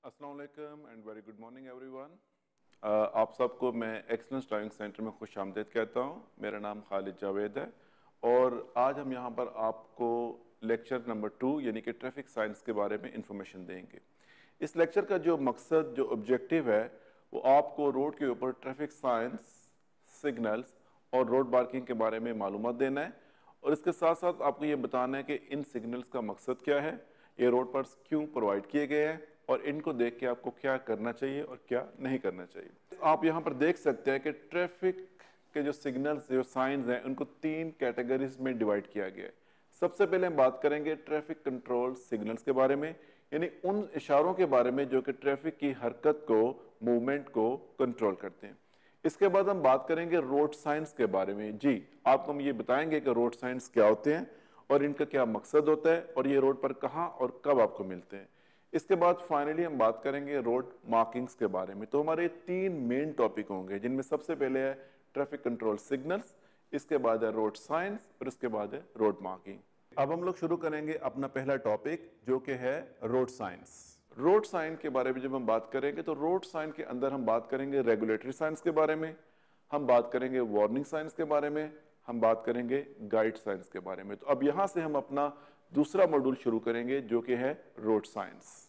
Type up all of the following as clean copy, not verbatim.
अस्सलाम वालेकुम and very good morning everyone. आप सबको मैं एक्सलेंस ड्राइविंग सेंटर में खुश आमदीद कहता हूँ। मेरा नाम खालिद जावेद है और आज हम यहाँ पर आपको लेक्चर नंबर 2 यानी कि ट्रैफिक साइंस के बारे में इंफॉर्मेशन देंगे। इस लेक्चर का जो मकसद जो ऑब्जेक्टिव है वो आपको रोड के ऊपर ट्रैफिक साइंस, सिग्नल्स और रोड मार्किंग के बारे में मालूमात देना है और इसके साथ साथ आपको ये बताना है कि इन सिग्नल्स का मकसद क्या है, ये रोड पर क्यों प्रोवाइड किए गए हैं और इनको देख के आपको क्या करना चाहिए और क्या नहीं करना चाहिए। आप यहाँ पर देख सकते हैं कि ट्रैफिक के जो सिग्नल्स, जो साइंस हैं, उनको 3 कैटेगरीज में डिवाइड किया गया है। सबसे पहले हम बात करेंगे ट्रैफिक कंट्रोल सिग्नल्स के बारे में, यानी उन इशारों के बारे में जो कि ट्रैफिक की हरकत को, मूवमेंट को कंट्रोल करते हैं। इसके बाद हम बात करेंगे रोड साइंस के बारे में। जी, आपको हम ये बताएंगे कि रोड साइंस क्या होते हैं और इनका क्या मकसद होता है और ये रोड पर कहाँ और कब आपको मिलते हैं। इसके बाद फाइनली हम बात करेंगे रोड मार्किंग्स के बारे में। तो हमारे 3 मेन टॉपिक होंगे जिनमें सबसे पहले है ट्रैफिक कंट्रोल सिग्नल्स, इसके बाद है रोड साइंस और इसके बाद है रोड मार्किंग। अब हम लोग शुरू करेंगे अपना पहला टॉपिक जो कि है रोड साइंस। रोड साइन के बारे में जब हम बात करेंगे तो रोड साइन के अंदर हम बात करेंगे रेगुलेटरी साइंस के बारे में, हम बात करेंगे वार्निंग साइंस के बारे में, हम बात करेंगे गाइड साइंस के बारे में। तो अब यहां से हम अपना दूसरा मॉड्यूल शुरू करेंगे जो कि है रोड साइंस।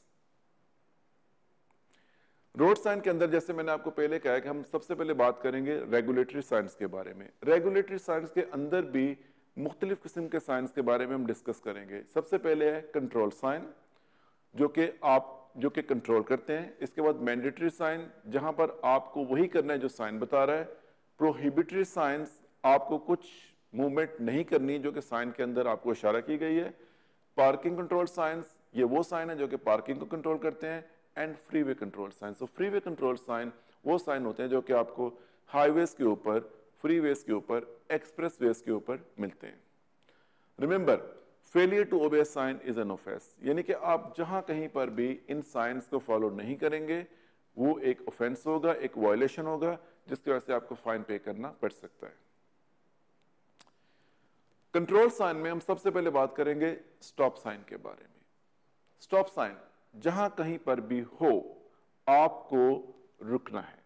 रोड साइन के अंदर जैसे मैंने आपको पहले कहा कि हम सबसे पहले बात करेंगे रेगुलेटरी साइंस के बारे में। रेगुलेटरी साइंस के अंदर भी मुख्तलिफ किस्म के साइंस के बारे में हम डिस्कस करेंगे। सबसे पहले है कंट्रोल साइन जो कि कंट्रोल करते हैं। इसके बाद मैंडेटरी साइन जहां पर आपको वही करना है जो साइन बता रहा है। प्रोहिबिटरी साइंस आपको कुछ मूवमेंट नहीं करनी जो कि साइन के अंदर आपको इशारा की गई है। पार्किंग कंट्रोल साइंस ये वो साइन है जो कि पार्किंग को कंट्रोल करते हैं। And freeway control sign, so freeway control sign वो साइन होते हैं जो कि आपको हाईवेज के ऊपर, फ्रीवेज के ऊपर, एक्सप्रेस वेज के ऊपर मिलते हैं। Remember, failure to obey sign is an offence, यानी कि आप जहां कहीं पर भी इन साइंस को फॉलो नहीं करेंगे वो एक ऑफेंस होगा, एक वायलेशन होगा जिसकी वजह से आपको फाइन पे करना पड़ सकता है। कंट्रोल साइन में हम सबसे पहले बात करेंगे स्टॉप साइन के बारे में। स्टॉप साइन जहां कहीं पर भी हो आपको रुकना है।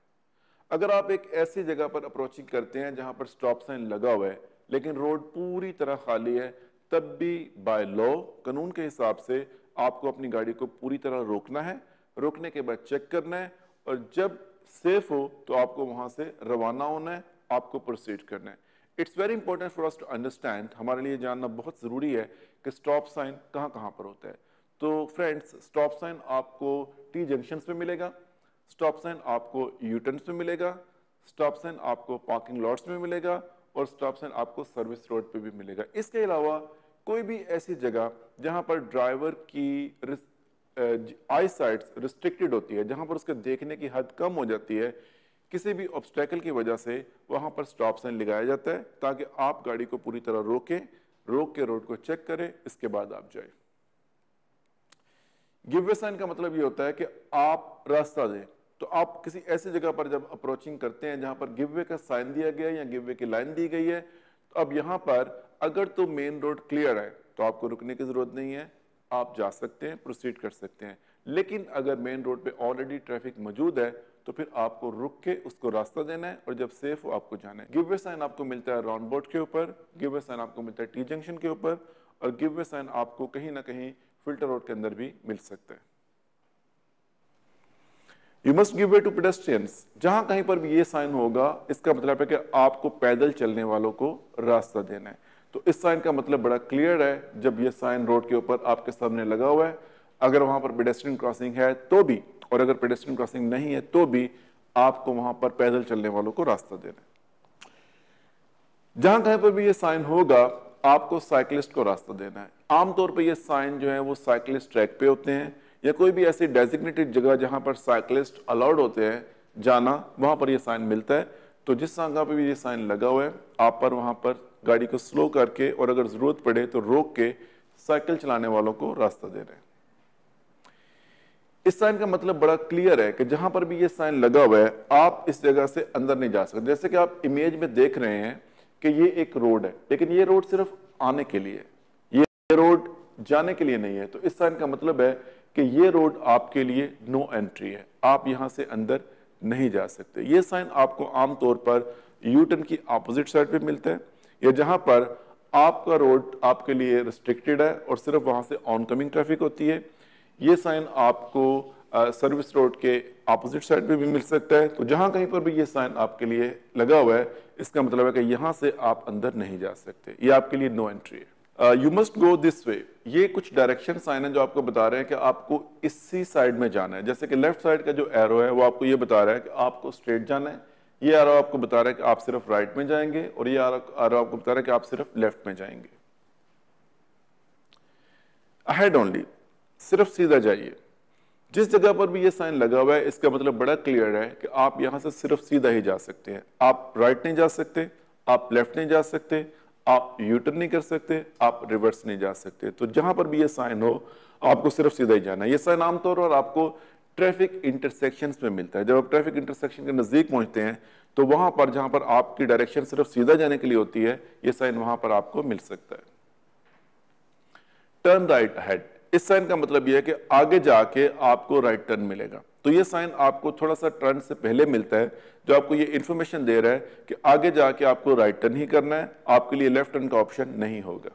अगर आप एक ऐसी जगह पर अप्रोचिंग करते हैं जहां पर स्टॉप साइन लगा हुआ है लेकिन रोड पूरी तरह खाली है, तब भी बाय लॉ, कानून के हिसाब से आपको अपनी गाड़ी को पूरी तरह रोकना है। रोकने के बाद चेक करना है और जब सेफ हो तो आपको वहां से रवाना होना है, आपको प्रोसीड करना है। It's very important for us to understand, हमारे लिए जानना बहुत जरूरी है कि स्टॉप साइन कहां कहां पर होता है। तो फ्रेंड्स, स्टॉप साइन आपको टी जंक्शंस पे मिलेगा, स्टॉप साइन आपको यू टर्न्स पे मिलेगा, स्टॉप साइन आपको पार्किंग लॉट्स में मिलेगा और स्टॉप साइन आपको सर्विस रोड पे भी मिलेगा। इसके अलावा कोई भी ऐसी जगह जहां पर ड्राइवर की आई साइट्स रिस्ट्रिक्टेड होती है, जहां पर उसके देखने की हद कम हो जाती है, किसी भी ऑब्स्टेकल की वजह से वहां पर स्टॉप साइन लगाया जाता है ताकि आप गाड़ी को पूरी तरह रोक के रोड को चेक करें, इसके बाद आप जाए। गिव वे साइन का मतलब ये होता है कि आप रास्ता दें। तो आप किसी ऐसी जगह पर जब अप्रोचिंग करते हैं जहां पर गिव वे का साइन दिया गया है या गिव वे की लाइन दी गई है, तो अब यहां पर अगर तो मेन रोड क्लियर है तो आपको रुकने की जरूरत नहीं है, आप जा सकते हैं, प्रोसीड कर सकते हैं। लेकिन अगर मेन रोड पे ऑलरेडी ट्रैफिक मौजूद है तो फिर आपको रुक के उसको रास्ता देना है और जब सेफ हो आपको जाना है। गिव वे साइन आपको मिलता है राउंड बोर्ड के ऊपर, गिव वे साइन आपको मिलता है टी जंक्शन के ऊपर और गिव वे साइन आपको कहीं ना कहीं फिल्टर रोड के अंदर भी मिल सकता है। You must give way to pedestrians, जहां कहीं पर भी ये साइन होगा इसका मतलब है कि आपको पैदल चलने वालों को रास्ता देना है। तो इस साइन का मतलब बड़ा क्लियर है, जब ये साइन रोड के ऊपर आपके सामने लगा हुआ है, अगर वहां पर पेडेस्ट्रियन क्रॉसिंग है तो भी और अगर पेडेस्ट्रियन क्रॉसिंग नहीं है तो भी आपको वहां पर पैदल चलने वालों को रास्ता देना है। जहां कहीं पर भी ये साइन होगा आपको साइकिलिस्ट को रास्ता देना है। आमतौर पर ये साइन जो है वो साइकिलिस्ट ट्रैक पे होते हैं या कोई भी ऐसी डेजिग्नेटेड जगह जहां पर साइकिलिस्ट अलाउड होते हैं जाना, वहां पर यह साइन मिलता है। तो जिस जगह पे भी ये साइन लगा हुआ है आप पर वहां पर गाड़ी को स्लो करके और अगर जरूरत पड़े तो रोक के साइकिल चलाने वालों को रास्ता दे रहे हैं। इस साइन का मतलब बड़ा क्लियर है कि जहां पर भी ये साइन लगा हुआ है आप इस जगह से अंदर नहीं जा सकते। जैसे कि आप इमेज में देख रहे हैं कि ये एक रोड है, लेकिन ये रोड सिर्फ आने के लिए, ये रोड जाने के लिए नहीं है। तो इस साइन का मतलब है कि ये रोड आपके लिए नो एंट्री है, आप यहां से अंदर नहीं जा सकते। ये साइन आपको आमतौर पर यू टर्न की अपोजिट साइड पे मिलता है, या जहां पर आपका रोड आपके लिए रिस्ट्रिक्टेड है और सिर्फ वहां से ऑनकमिंग ट्रैफिक होती है। ये साइन आपको सर्विस रोड के अपोजिट साइड पे भी मिल सकता है। तो जहां कहीं पर भी ये साइन आपके लिए लगा हुआ है, इसका मतलब है कि यहां से आप अंदर नहीं जा सकते, ये आपके लिए नो एंट्री है। You must go this way, ये कुछ डायरेक्शन साइन है जो आपको बता रहे हैं कि आपको इसी साइड में जाना है। जैसे कि लेफ्ट साइड का जो एरो है वो आपको ये बता रहा है कि आपको स्ट्रेट जाना है, ये एरो आपको बता रहा है कि आप सिर्फ राइट में जाएंगे, और ये एरो आपको बता रहा है कि आप सिर्फ लेफ्ट में जाएंगे। अहेड ओनली, सिर्फ सीधा जाइए। जिस जगह पर भी ये साइन लगा हुआ है, इसका मतलब बड़ा क्लियर है कि आप यहां से सिर्फ सीधा ही जा सकते हैं, आप राइट नहीं जा सकते, आप लेफ्ट नहीं जा सकते, आप यू टर्न नहीं कर सकते, आप रिवर्स नहीं जा सकते। तो जहां पर भी ये साइन हो, आपको सिर्फ सीधा ही जाना है। ये साइन आमतौर पर आपको ट्रैफिक इंटरसेक्शंस में मिलता है। जब आप ट्रैफिक इंटरसेक्शन के नजदीक पहुंचते हैं, तो वहां पर जहां पर आपकी डायरेक्शन सिर्फ सीधा जाने के लिए होती है, ये साइन वहां पर आपको मिल सकता है। टर्न राइट अहेड, इस साइन का मतलब यह है कि आगे जाके आपको राइट टर्न मिलेगा। तो ये साइन आपको थोड़ा सा टर्न से पहले मिलता है, जो आपको ये इंफॉर्मेशन दे रहा है कि आगे जाके आपको राइट टर्न ही करना है, आपके लिए लेफ्ट टर्न का ऑप्शन नहीं होगा।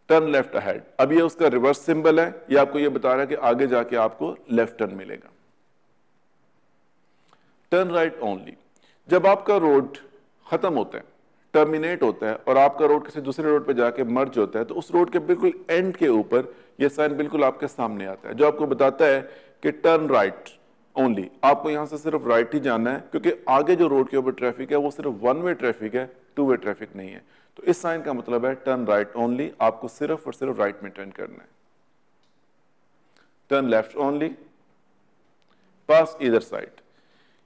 टर्न लेफ्ट अहेड, अब ये उसका रिवर्स सिंबल है, ये आपको ये बता रहा है कि आगे जाके आपको लेफ्ट टर्न मिलेगा। टर्न राइट ओनली, जब आपका रोड खत्म होता है, टर्मिनेट होता है, और आपका रोड किसी दूसरे रोड पे जाके मर्ज होता है, तो उस रोड के बिल्कुल एंड के ऊपर यह साइन बिल्कुल आपके सामने आता है, जो आपको बताता है कि टर्न राइट ओनली, आपको यहां से सिर्फ राइट ही जाना है, क्योंकि आगे जो रोड के ऊपर ट्रैफिक है वो सिर्फ वन वे ट्रैफिक है, टू वे ट्रैफिक नहीं है। तो इस साइन का मतलब है टर्न राइट ओनली, आपको सिर्फ और सिर्फ राइट में टर्न करना है। टर्न लेफ्ट ओनली, पास ईदर साइड,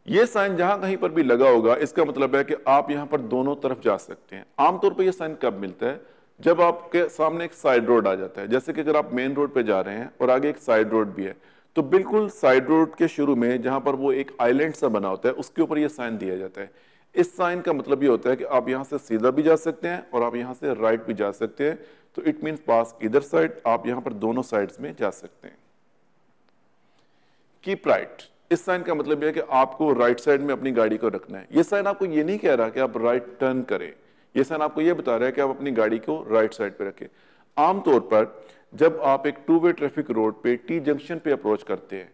ये साइन जहां कहीं पर भी लगा होगा, इसका मतलब है कि आप यहां पर दोनों तरफ जा सकते हैं। आमतौर पर यह साइन कब मिलता है, जब आपके सामने एक साइड रोड आ जाता है। जैसे कि अगर आप मेन रोड पे जा रहे हैं और आगे एक साइड रोड भी है, तो बिल्कुल साइड रोड के शुरू में जहां पर वो एक आइलैंड सा बना होता है, उसके ऊपर यह साइन दिया जाता है। इस साइन का मतलब ये होता है कि आप यहां से सीधा भी जा सकते हैं और आप यहां से राइट भी जा सकते हैं। तो इट मीन्स पास इधर साइड, आप यहां पर दोनों साइड्स में जा सकते हैं। कीप राइट, इस साइन का मतलब यह है कि आपको राइट साइड में अपनी गाड़ी को रखना है। यह साइन आपको ये नहीं कह रहा कि आप राइट टर्न करें, यह साइन आपको यह बता रहा है कि आप अपनी गाड़ी को राइट साइड पे रखें। आमतौर पर जब आप एक टू वे ट्रैफिक रोड पे टी जंक्शन पे अप्रोच करते हैं,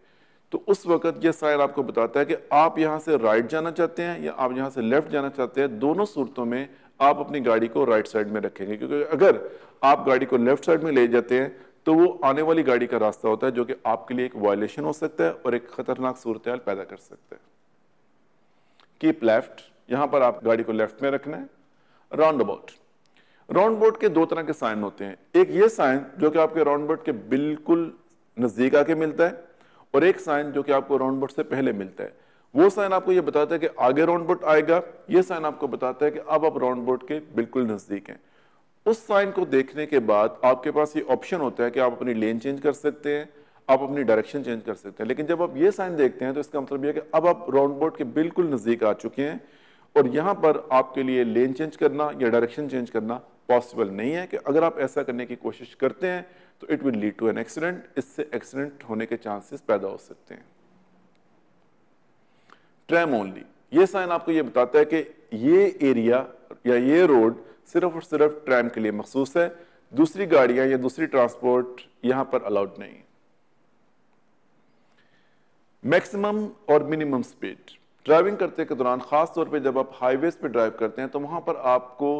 तो उस वक्त यह साइन आपको बताता है कि आप यहां से राइट जाना चाहते हैं या आप यहां से लेफ्ट जाना चाहते हैं। दोनों सूरतों में आप अपनी गाड़ी को राइट साइड में रखेंगे, क्योंकि अगर आप गाड़ी को लेफ्ट साइड में ले जाते हैं तो वो आने वाली गाड़ी का रास्ता होता है, जो कि आपके लिए एक वायलेशन हो सकता है और एक खतरनाक सूरत पैदा कर सकता है। कीप लेफ्ट, यहां पर आप गाड़ी को लेफ्ट में रखना है। राउंड अबाउट, राउंड अबाउट के दो तरह के साइन होते हैं। एक ये साइन जो कि आपके राउंड अबाउट के बिल्कुल नजदीक आके मिलता है, और एक साइन जो कि आपको राउंड अबाउट से पहले मिलता है। वो साइन आपको ये बताता है कि आगे राउंड अबाउट आएगा, ये साइन आपको बताता है कि अब आप राउंड अबाउट के बिल्कुल नजदीक हैं। उस साइन को देखने के बाद आपके पास ये ऑप्शन होता है कि आप अपनी लेन चेंज कर सकते हैं, आप अपनी डायरेक्शन चेंज कर सकते हैं। लेकिन जब आप ये साइन देखते हैं तो इसका मतलब यह है कि अब आप राउंड अबाउट के बिल्कुल नजदीक आ चुके हैं, और यहां पर आपके लिए लेन चेंज करना या डायरेक्शन चेंज करना पॉसिबल नहीं है। कि अगर आप ऐसा करने की कोशिश करते हैं तो it will lead to an accident, इससे एक्सीडेंट होने के चांसेस पैदा हो सकते हैं। ट्रैम ओनली, ये साइन आपको ये बताता है कि ये एरिया या ये रोड सिर्फ और सिर्फ ट्रैम के लिए मखसूस है, दूसरी गाड़ियां या दूसरी ट्रांसपोर्ट यहां पर अलाउड नहीं। मैक्सिमम और मिनिमम स्पीड, ड्राइविंग करते के दौरान खास तौर पे जब आप हाईवेज पे ड्राइव करते हैं तो वहां पर आपको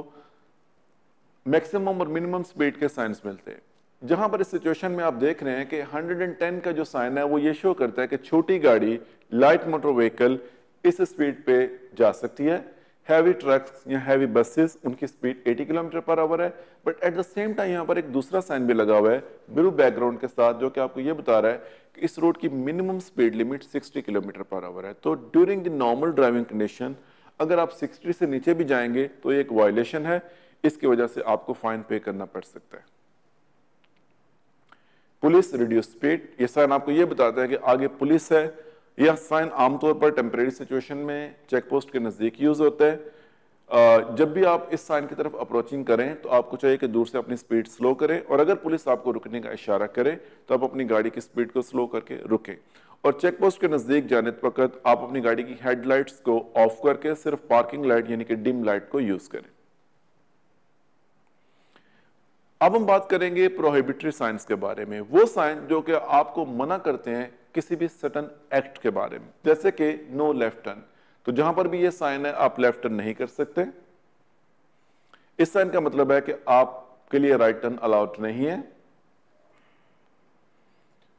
मैक्सिमम और मिनिमम स्पीड के साइंस मिलते हैं। जहां पर इस सिचुएशन में आप देख रहे हैं कि 110 का जो साइन है वो ये शो करता है कि छोटी गाड़ी, लाइट मोटर व्हीकल इस स्पीड पे जा सकती है। हैवी ट्रक्स या हैवी बसेस, उनकी स्पीड 80 किलोमीटर पर आवर है। But at the same time यहाँ पर एक दूसरा साइन भी लगा हुआ है ब्लू बैकग्राउंड के साथ, जो कि आपको ये बता रहा है कि इस रोड की minimum speed limit 60 kilometre per hour है। तो during the normal driving condition अगर आप 60 से नीचे भी जाएंगे तो ये एक वायलेशन है, इसकी वजह से आपको फाइन पे करना पड़ सकता है। पुलिस रिड्यूस स्पीड, ये साइन आपको ये बताता है कि आगे पुलिस है। यह साइन आमतौर पर टेम्परेरी सिचुएशन में चेक पोस्ट के नजदीक यूज होता है। जब भी आप इस साइन की तरफ अप्रोचिंग करें तो आपको चाहिए कि दूर से अपनी स्पीड स्लो करें, और अगर पुलिस आपको रुकने का इशारा करे तो आप अपनी गाड़ी की स्पीड को स्लो करके रुकें। और चेक पोस्ट के नजदीक जाने वक्त आप अपनी गाड़ी की हेडलाइट्स को ऑफ करके सिर्फ पार्किंग लाइट यानी कि डिम लाइट को यूज करें। अब हम बात करेंगे प्रोहिबिटरी साइंस के बारे में, वो साइन जो कि आपको मना करते हैं किसी भी सटन एक्ट के बारे में, जैसे कि नो लेफ्ट टर्न। तो जहां पर भी ये साइन है आप लेफ्ट टर्न नहीं कर सकते। इस साइन का मतलब है कि आपके लिए राइट टर्न अलाउड नहीं है।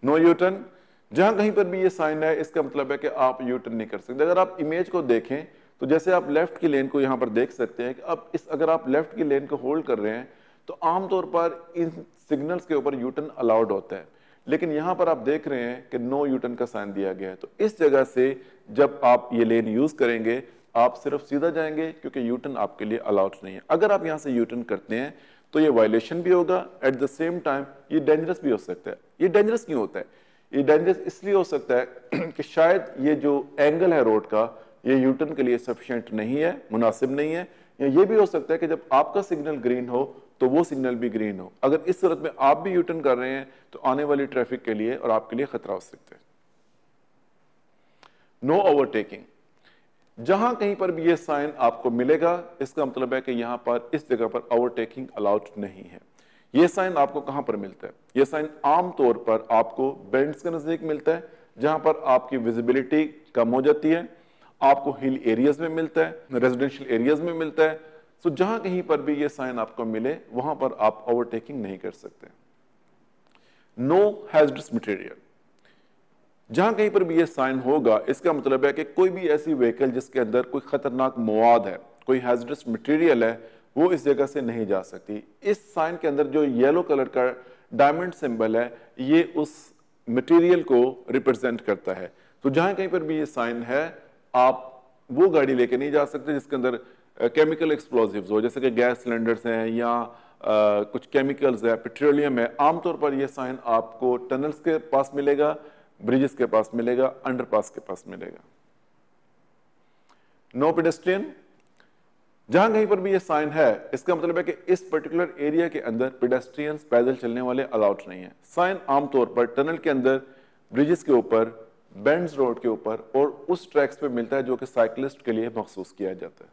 नो यू टर्न, जहां कहीं पर भी ये साइन है इसका मतलब है कि आप यू टर्न नहीं कर सकते। अगर आप इमेज को देखें तो जैसे आप लेफ्ट की लेन को यहां पर देख सकते हैं कि अब अगर आप लेफ्ट की लेन को होल्ड कर रहे हैं तो आमतौर पर इन सिग्नल्स के ऊपर यू टर्न अलाउड होता है, लेकिन यहां पर आप देख रहे हैं कि नो यू टर्न का साइन दिया गया है। तो इस जगह से जब आप ये लेन यूज करेंगे आप सिर्फ सीधा जाएंगे क्योंकि यू टर्न आपके लिए अलाउड नहीं है। अगर आप यहां से यू टर्न करते हैं तो ये वायलेशन भी होगा, एट द सेम टाइम ये डेंजरस भी हो सकता है। ये डेंजरस क्यों होता है? ये डेंजरस इसलिए हो सकता है कि शायद ये जो एंगल है रोड का ये यू टर्न के लिए सफिशिएंट नहीं है, मुनासिब नहीं है, या ये भी हो सकता है कि जब आपका सिग्नल ग्रीन हो तो वो सिग्नल भी ग्रीन हो। अगर इस सूरत में आप भी यू टर्न कर रहे हैं तो आने वाली ट्रैफिक के लिए और आपके लिए खतरा हो सकता है। नो ओवरटेकिंग, जहां कहीं पर भी ये साइन आपको मिलेगा इसका मतलब है कि यहां पर इस जगह पर ओवरटेकिंग अलाउड नहीं है। ये साइन आपको कहां पर मिलता है? ये साइन आमतौर पर आपको बेंड्स के नजदीक मिलता है जहां पर आपकी विजिबिलिटी कम हो जाती है, आपको हिल एरियाज में मिलता है, रेजिडेंशियल एरियाज में मिलता है। सो जहां कहीं पर भी ये साइन आपको मिले वहां पर आप ओवरटेकिंग नहीं कर सकते। नो हैजर्डस मटेरियल, जहां कहीं पर भी ये साइन होगा इसका मतलब है कि कोई भी ऐसी व्हीकल जिसके अंदर कोई खतरनाक मवाद है, कोई हैजर्डस मटेरियल है, वो इस जगह से नहीं जा सकती। इस साइन के अंदर जो येलो कलर का डायमंड सिंबल है ये उस मटेरियल को रिप्रेजेंट करता है। तो जहां कहीं पर भी ये साइन है आप वो गाड़ी लेके नहीं जा सकते जिसके अंदर केमिकल एक्सप्लोजिव्स हो, जैसे कि गैस सिलेंडर्स हैं या कुछ केमिकल्स है, पेट्रोलियम है। आमतौर पर यह साइन आपको टनल्स के पास मिलेगा, ब्रिजेस के पास मिलेगा, अंडरपास के पास मिलेगा। नो पेडेस्ट्रियन, जहां कहीं पर भी ये साइन है इसका मतलब है कि इस पर्टिकुलर एरिया के अंदर पेडेस्ट्रियंस पैदल चलने वाले अलाउड नहीं है। साइन आमतौर पर टनल के अंदर, ब्रिजेस के ऊपर, बेंड्स रोड के ऊपर और उस ट्रैक्स पे मिलता है जो कि साइकिलिस्ट के लिए मखसूस किया जाता है।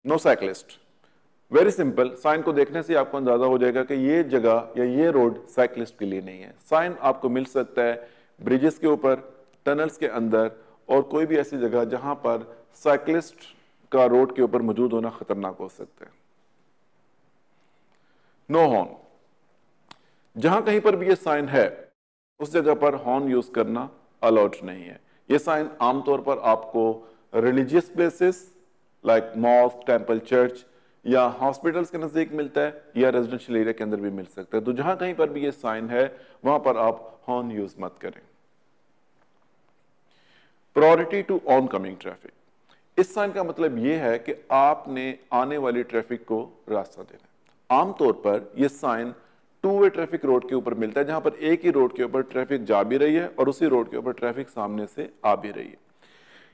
No cyclist, very simple, sign को देखने से आपको अंदाजा हो जाएगा कि ये जगह या ये रोड साइकिलिस्ट के लिए नहीं है। साइन आपको मिल सकता है ब्रिजेस के ऊपर, टनल्स के अंदर और कोई भी ऐसी जगह जहां पर साइकिलिस्ट का रोड के ऊपर मौजूद होना खतरनाक हो सकता है। नो हॉर्न, जहां कहीं पर भी ये साइन है उस जगह पर हॉर्न यूज करना अलाउड नहीं है। ये साइन आमतौर पर आपको religious places like mosque, temple, church या हॉस्पिटल्स के नजदीक मिलता है या रेजिडेंशियल एरिया के अंदर भी मिल सकता है। तो जहां कहीं पर भी ये साइन है वहां पर आप हॉर्न यूज मत करें। Priority to oncoming traffic, इस साइन का मतलब यह है कि आपने आने वाली ट्रैफिक को रास्ता देना। आमतौर पर यह sign two way traffic road के ऊपर मिलता है जहां पर एक ही रोड के ऊपर ट्रैफिक जा भी रही है और उसी रोड के ऊपर ट्रैफिक सामने से आ भी रही है।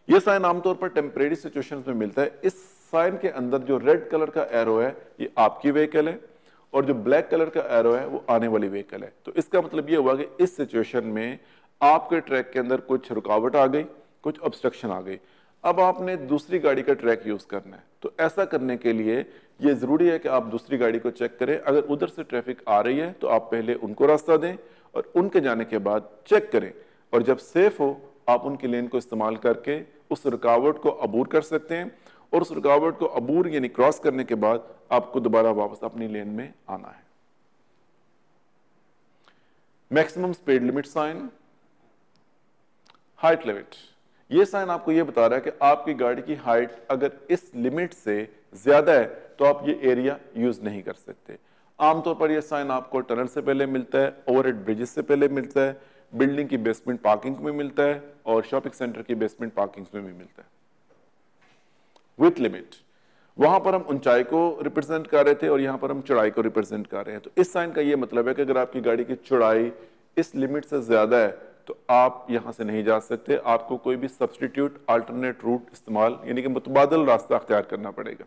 यह साइन आमतौर पर टेम्परेरी सिचुएशंस में मिलता है। इस साइन के अंदर जो रेड कलर का एरो है ये आपकी व्हीकल है और जो ब्लैक कलर का एरो है वो आने वाली व्हीकल है। तो इसका मतलब ये हुआ कि इस सिचुएशन में आपके ट्रैक के अंदर कुछ रुकावट आ गई, कुछ ऑब्स्ट्रक्शन आ गई। अब आपने दूसरी गाड़ी का ट्रैक यूज करना है। तो ऐसा करने के लिए ये जरूरी है कि आप दूसरी गाड़ी को चेक करें। अगर उधर से ट्रैफिक आ रही है तो आप पहले उनको रास्ता दें और उनके जाने के बाद चेक करें, और जब सेफ हो आप उनकी लेन को इस्तेमाल करके उस रुकावट को अबूर कर सकते हैं और उस रुकावट को अबूर यानी क्रॉस करने के बाद आपको दोबारा वापस अपनी लेन में आना है। Maximum speed limit sign, height limit, ये साइन आपको ये बता रहा है कि आपकी गाड़ी की हाइट अगर इस लिमिट से ज्यादा है तो आप ये एरिया यूज नहीं कर सकते। आमतौर पर यह साइन आपको टनल से पहले मिलता है, ओवरहेड ब्रिजेस से पहले मिलता है, बिल्डिंग की बेसमेंट पार्किंग में मिलता है और शॉपिंग सेंटर की बेसमेंट पार्किंग में भी मिलता है। विथ लिमिट, वहां पर हम ऊंचाई को रिप्रेजेंट कर रहे थे और यहां पर हम चौड़ाई को रिप्रेजेंट कर रहे हैं। तो इस साइन का ये मतलब है कि अगर आपकी गाड़ी की चौड़ाई इस लिमिट से ज्यादा है तो आप यहां से नहीं जा सकते, आपको कोई भी सब्सटीट्यूट अल्टरनेट रूट इस्तेमाल यानी कि मुतबादल रास्ता अख्तियार करना पड़ेगा।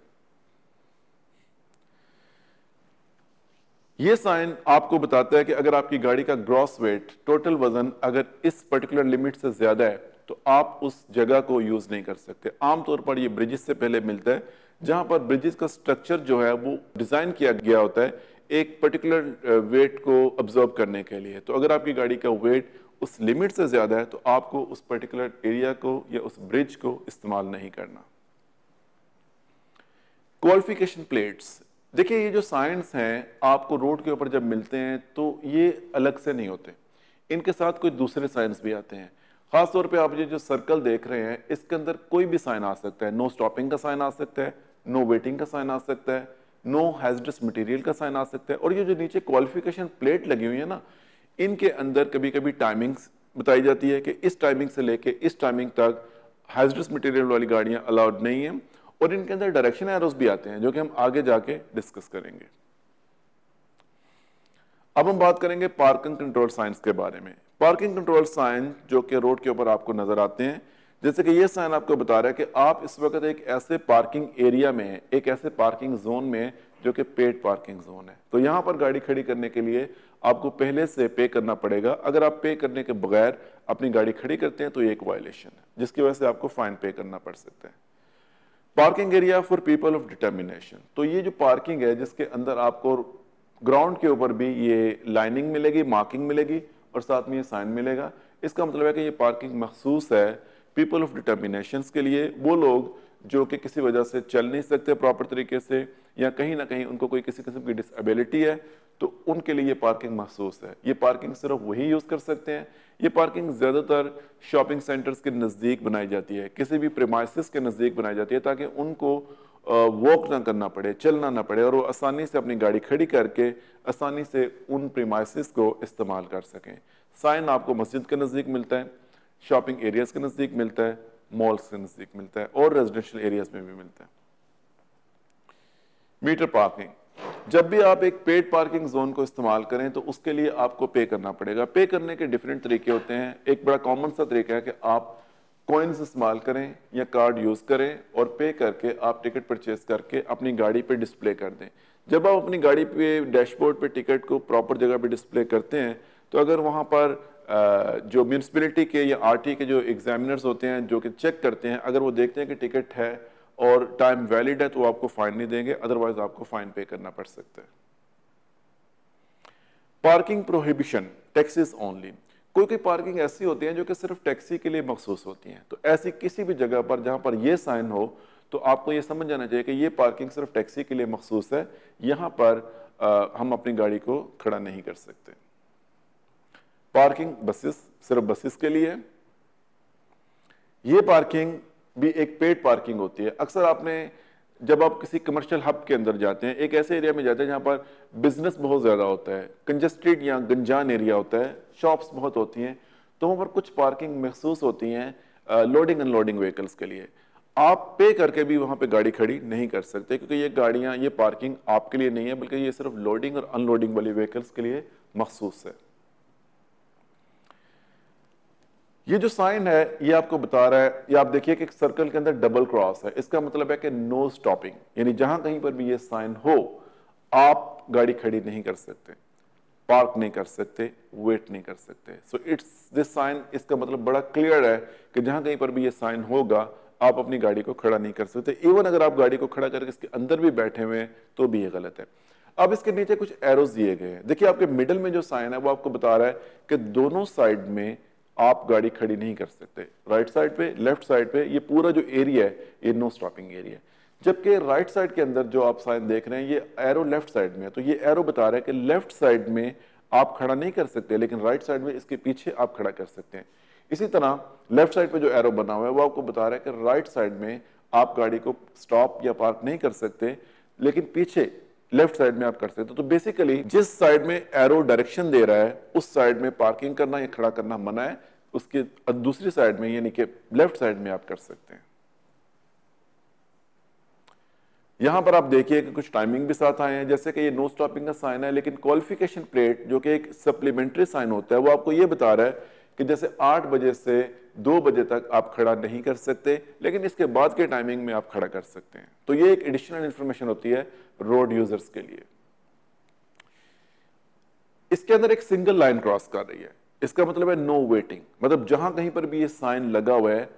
ये साइन आपको बताता है कि अगर आपकी गाड़ी का ग्रॉस वेट, टोटल वजन अगर इस पर्टिकुलर लिमिट से ज्यादा है तो आप उस जगह को यूज नहीं कर सकते। आमतौर पर ये ब्रिजेस से पहले मिलता है, जहां पर ब्रिजेस का स्ट्रक्चर जो है वो डिजाइन किया गया होता है एक पर्टिकुलर वेट को ऑब्जर्व करने के लिए। तो अगर आपकी गाड़ी का वेट उस लिमिट से ज्यादा है तो आपको उस पर्टिकुलर एरिया को या उस ब्रिज को इस्तेमाल नहीं करना। क्वालिफिकेशन प्लेट्स, देखिए ये जो साइंस हैं आपको रोड के ऊपर जब मिलते हैं तो ये अलग से नहीं होते, इनके साथ कोई दूसरे साइंस भी आते हैं। खास तौर पे आप ये जो सर्कल देख रहे हैं इसके अंदर कोई भी साइन आ सकता है। नो स्टॉपिंग का साइन आ सकता है, नो वेटिंग का साइन आ सकता है, नो हैजरस मटेरियल का साइन आ सकता है। और ये जो नीचे क्वालिफिकेशन प्लेट लगी हुई है ना, इनके अंदर कभी कभी टाइमिंग्स बताई जाती है कि इस टाइमिंग से लेके इस टाइमिंग तक हैजरस मटेरियल वाली गाड़ियां अलाउड नहीं है। और इनके अंदर डायरेक्शन एरोस भी आते हैं जो कि हम आगे जाके डिस्कस करेंगे। अब हम बात करेंगे पार्किंग कंट्रोल साइंस के बारे में। पार्किंग कंट्रोल साइन जो कि रोड के ऊपर आपको नजर आते हैं, जैसे कि ये साइन आपको बता रहा है कि आप इस वक्त एक ऐसे पार्किंग एरिया में, एक ऐसे पार्किंग जोन में जो कि पेड पार्किंग जोन है। तो यहां पर गाड़ी खड़ी करने के लिए आपको पहले से पे करना पड़ेगा। अगर आप पे करने के बगैर अपनी गाड़ी खड़ी करते हैं तो ये एक वायलेशन है जिसकी वजह से आपको फाइन पे करना पड़ सकता है। Parking area for people of determination, तो ये जो पार्किंग है जिसके अंदर आपको ग्राउंड के ऊपर भी ये लाइनिंग मिलेगी, मार्किंग मिलेगी और साथ में ये साइन मिलेगा। इसका मतलब है कि ये पार्किंग मखसूस है पीपल ऑफ डिटर्मिनेशन के लिए, वो लोग जो कि किसी वजह से चल नहीं सकते प्रॉपर तरीके से या कहीं ना कहीं उनको कोई किसी किस्म की डिसेबिलिटी है, तो उनके लिए ये पार्किंग मखसूस है। ये पार्किंग सिर्फ वही यूज कर सकते हैं। ये पार्किंग ज्यादातर शॉपिंग सेंटर्स के नजदीक बनाई जाती है, किसी भी प्रेमाइसिस के नजदीक बनाई जाती है ताकि उनको वॉक ना करना पड़े, चलना ना पड़े और वो आसानी से अपनी गाड़ी खड़ी करके आसानी से उन प्रेमाइसिस को इस्तेमाल कर सकें। साइन आपको मस्जिद के नजदीक मिलता है, शॉपिंग एरियाज के नजदीक मिलता है, मॉल्स के नजदीक मिलता है और रेजिडेंशियल एरियाज में भी मिलता है। मीटर पार्किंग, जब भी आप एक पेड पार्किंग जोन को इस्तेमाल करें तो उसके लिए आपको पे करना पड़ेगा। पे करने के डिफरेंट तरीके होते हैं। एक बड़ा कॉमन सा तरीका है कि आप कॉइन्स इस्तेमाल करें या कार्ड यूज करें और पे करके आप टिकट परचेज करके अपनी गाड़ी पे डिस्प्ले कर दें। जब आप अपनी गाड़ी पे डैशबोर्ड पे टिकट को प्रॉपर जगह पे डिस्प्ले करते हैं तो अगर वहां पर जो म्यूनसिपैलिटी के या आरटी के जो एग्जामिनर्स होते हैं जो कि चेक करते हैं, अगर वो देखते हैं कि टिकट है और टाइम वैलिड है तो आपको फाइन नहीं देंगे, अदरवाइज आपको फाइन पे करना पड़ सकता है। पार्किंग प्रोहिबिशन, टैक्सीज ओनली, कोई कोई पार्किंग ऐसी होती है जो कि सिर्फ टैक्सी के लिए मखसूस होती हैं। तो ऐसी किसी भी जगह पर जहां पर यह साइन हो तो आपको यह समझ जाना चाहिए कि यह पार्किंग सिर्फ टैक्सी के लिए मखसूस है, यहां पर हम अपनी गाड़ी को खड़ा नहीं कर सकते। पार्किंग बसेस, सिर्फ बसेस के लिए। यह पार्किंग भी एक पेड पार्किंग होती है। अक्सर आपने जब आप किसी कमर्शियल हब के अंदर जाते हैं, एक ऐसे एरिया में जाते हैं जहां पर बिजनेस बहुत ज्यादा होता है, कंजेस्टेड या गंजान एरिया होता है, शॉप्स बहुत होती हैं, तो वहां पर कुछ पार्किंग महसूस होती हैं लोडिंग अनलोडिंग व्हीकल्स के लिए। आप पे करके भी वहां पे गाड़ी खड़ी नहीं कर सकते क्योंकि ये गाड़ियां, ये पार्किंग आपके लिए नहीं है बल्कि ये सिर्फ लोडिंग और अनलोडिंग वाली व्हीकल्स के लिए मखसूस है। ये जो साइन है ये आपको बता रहा है, ये आप देखिए कि एक सर्कल के अंदर डबल क्रॉस है, इसका मतलब है कि नो स्टॉपिंग, यानी जहां कहीं पर भी ये साइन हो आप गाड़ी खड़ी नहीं कर सकते, पार्क नहीं कर सकते, वेट नहीं कर सकते। सो इट्स दिस साइन, इसका मतलब बड़ा क्लियर है कि जहां कहीं पर भी ये साइन होगा आप अपनी गाड़ी को खड़ा नहीं कर सकते। इवन अगर आप गाड़ी को खड़ा करके इसके अंदर भी बैठे हुए हैं तो भी ये गलत है। अब इसके नीचे कुछ एरोज दिए गए हैं। देखिए आपके मिडिल में जो साइन है वो आपको बता रहा है कि दोनों साइड में आप गाड़ी खड़ी नहीं कर सकते। राइट साइड पे, लेफ्ट साइड पे, ये पूरा जो एरिया है ये नो स्टॉपिंग एरिया है। जबकि राइट साइड के अंदर जो आप साइन देख रहे हैं ये एरो लेफ्ट साइड में है, तो ये एरो बता रहा है कि लेफ्ट साइड में आप खड़ा नहीं कर सकते लेकिन राइट साइड में इसके पीछे आप खड़ा कर सकते हैं। इसी तरह लेफ्ट साइड पे जो एरो बना हुआ है वो आपको बता रहा है कि राइट साइड में आप गाड़ी को स्टॉप या पार्क नहीं कर सकते लेकिन पीछे लेफ्ट साइड में आप कर सकते हो। तो बेसिकली जिस साइड में एरो डायरेक्शन दे रहा है उस साइड में पार्किंग करना या खड़ा करना मना है, उसके दूसरी साइड में यानी कि लेफ्ट साइड में आप कर सकते हैं। यहां पर आप देखिए कि कुछ टाइमिंग भी साथ आए हैं, जैसे कि ये नो स्टॉपिंग का साइन है लेकिन क्वालिफिकेशन प्लेट जो कि एक सप्लीमेंट्री साइन होता है वो आपको ये बता रहा है कि जैसे 8 बजे से 2 बजे तक आप खड़ा नहीं कर सकते, लेकिन इसके बाद के टाइमिंग में आप खड़ा कर सकते हैं। तो ये एक एडिशनल इंफॉर्मेशन होती है रोड यूजर्स के लिए। इसके अंदर एक सिंगल लाइन क्रॉस कर रही है, इसका मतलब है नो वेटिंग, मतलब जहां कहीं पर भी ये साइन लगा हुआ है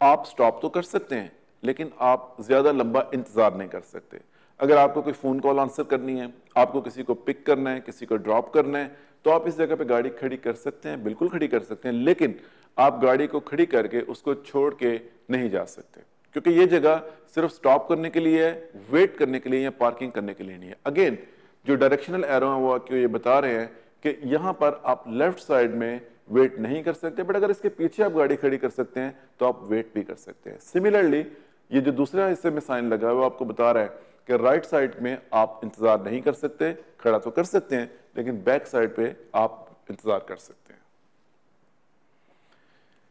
आप स्टॉप तो कर सकते हैं, लेकिन आप ज्यादा लंबा इंतजार नहीं कर सकते। अगर आपको कोई फोन कॉल आंसर करनी है, आपको किसी को पिक करना है, किसी को ड्रॉप करना है, तो आप इस जगह पे गाड़ी खड़ी कर सकते हैं, बिल्कुल खड़ी कर सकते हैं, लेकिन आप गाड़ी को खड़ी करके उसको छोड़ के नहीं जा सकते, क्योंकि ये जगह सिर्फ स्टॉप करने के लिए है, वेट करने के लिए या पार्किंग करने के लिए नहीं है। अगेन जो डायरेक्शनल एरो है वो आपको ये बता रहे हैं कि यहां पर आप लेफ्ट साइड में वेट नहीं कर सकते, बट अगर इसके पीछे आप गाड़ी खड़ी कर सकते हैं तो आप वेट भी कर सकते हैं। सिमिलरली ये जो दूसरा हिस्से में साइन लगा है वो आपको बता रहा है कि राइट साइड में आप इंतजार नहीं कर सकते, खड़ा तो कर सकते हैं, लेकिन बैक साइड पे आप इंतजार कर सकते हैं।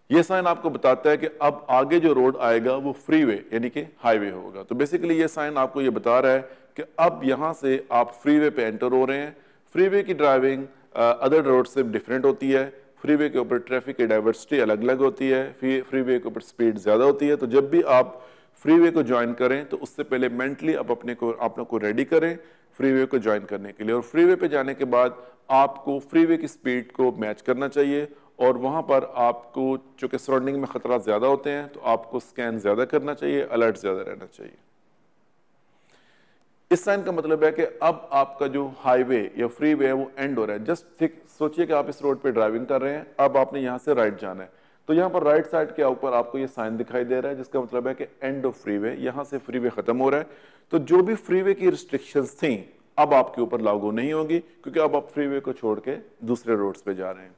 ये साइन आपको बताता है कि अब आगे जो रोड आएगा वो फ्रीवे यानी कि हाईवे होगा। तो बेसिकली ये साइन आपको ये बता रहा है कि अब यहां से आप फ्रीवे पे एंटर हो रहे हैं। फ्रीवे की ड्राइविंग अदर रोड से डिफरेंट होती है। फ्रीवे के ऊपर ट्रैफिक की डाइवर्सिटी अलग अलग होती है, फ्रीवे के ऊपर स्पीड ज्यादा होती है। तो जब भी आप फ्रीवे को ज्वाइन करें तो उससे पहले मेंटली आप अपने को रेडी करें फ्रीवे को ज्वाइन करने के लिए, और फ्रीवे पे जाने के बाद आपको फ्रीवे की स्पीड को मैच करना चाहिए, और वहां पर आपको चूंकि सराउंडिंग में खतरा ज्यादा होते हैं तो आपको स्कैन ज्यादा करना चाहिए, अलर्ट ज्यादा रहना चाहिए। इस साइन का मतलब है कि अब आपका जो हाईवे या फ्रीवे है वो एंड हो रहा है। जस्ट सोचिए कि आप इस रोड पे ड्राइविंग कर रहे हैं, अब आपने यहां से राइट जाना है, तो यहां पर राइट साइड के ऊपर आपको ये साइन दिखाई दे रहा है, जिसका मतलब है कि एंड ऑफ फ्रीवे, यहां से फ्रीवे खत्म हो रहा है। तो जो भी फ्रीवे की रिस्ट्रिक्शंस थी अब आपके ऊपर लागू नहीं होगी, क्योंकि अब आप फ्रीवे को छोड़ के दूसरे रोड्स पे जा रहे हैं।